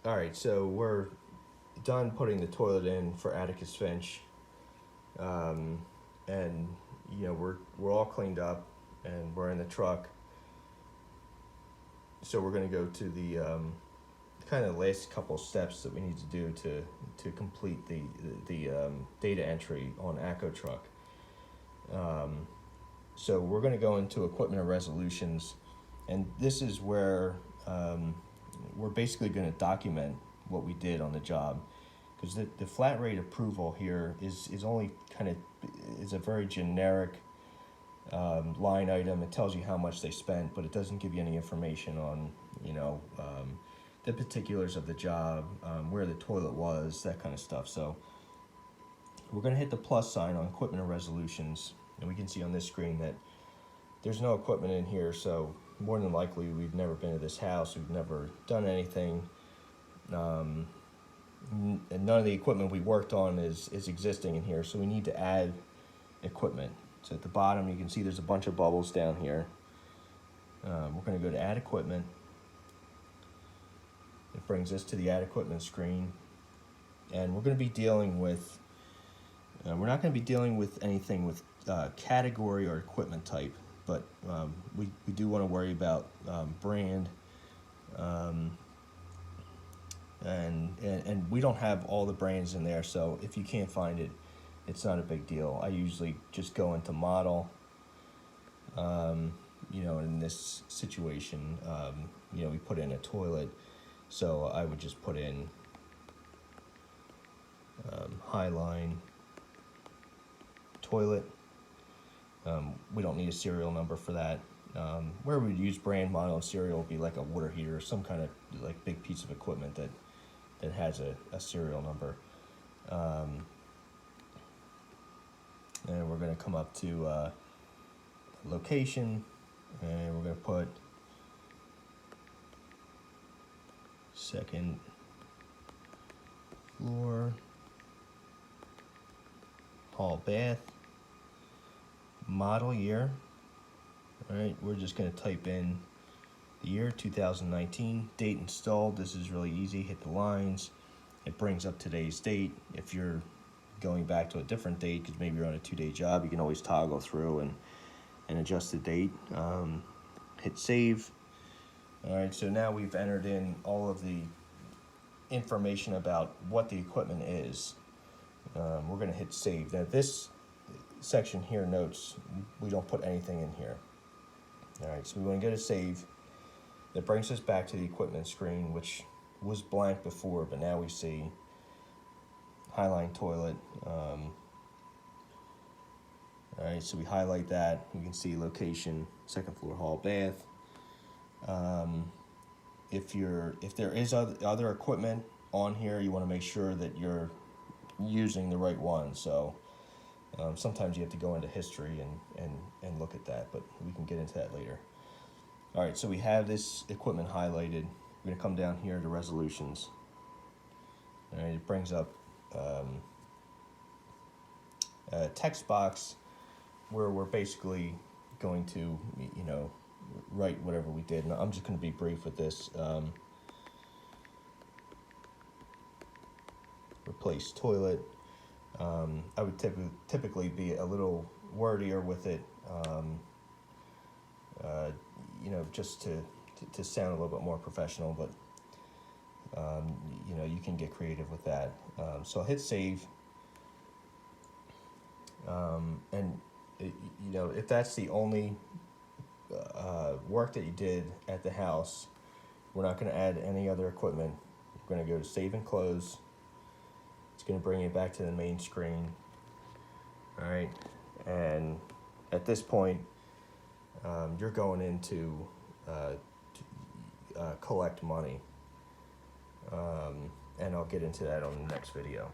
All right, so we're done putting the toilet in for Atticus Finch, and we're all cleaned up, and we're in the truck. So we're going to go to the kind of last couple steps that we need to do to complete the data entry on ACOTruck. So we're going to go into equipment and resolutions, and this is where we're basically going to document what we did on the job, because the flat rate approval here is only is a very generic line item. It tells you how much they spent, but it doesn't give you any information on the particulars of the job, where the toilet was, that kind of stuff. So we're going to hit the plus sign on equipment and resolutions, and we can see on this screen that there's no equipment in here, so more than likely we've never been to this house, we've never done anything, and none of the equipment we worked on is existing in here, so we need to add equipment. So at the bottom you can see there's a bunch of bubbles down here. We're going to go to add equipment. It brings us to the add equipment screen, and we're going to be dealing with we're not going to be dealing with anything with category or equipment type, but we do want to worry about brand, and we don't have all the brands in there, so if you can't find it, it's not a big deal. I usually just go into model. In this situation, we put in a toilet, so I would just put in Highline toilet. We don't need a serial number for that. Where we'd use brand, model, and serial would be like a water heater or some kind of like big piece of equipment that has a serial number. And we're going to come up to location, and we're going to put second floor, hall bath, model year. All right, we're just going to type in the year 2019, date installed. This is really easy. Hit the lines. It brings up today's date. If you're going back to a different date, because maybe you're on a 2-day job, you can always toggle through and adjust the date. Hit save. All right, so now we've entered in all of the information about what the equipment is. We're going to hit save. Now this section here notes we don't put anything in here. All right, so we want to go to save. That brings us back to the equipment screen, which was blank before, but now we see Highline toilet. All right, so we highlight that. You can see location, second floor hall bath. If there is other equipment on here, you want to make sure that you're using the right one. So sometimes you have to go into history and look at that, but we can get into that later. All right, so we have this equipment highlighted. We're going to come down here to resolutions. All right, it brings up a text box where we're basically going to, write whatever we did. And I'm just going to be brief with this. Replace toilet. I would typically be a little wordier with it, just to sound a little bit more professional, but you can get creative with that. So I'll hit save, and if that's the only work that you did at the house, we're not going to add any other equipment. We're going to go to save and close. It's going to bring you back to the main screen. All right, and at this point, you're going into collect money, and I'll get into that on the next video.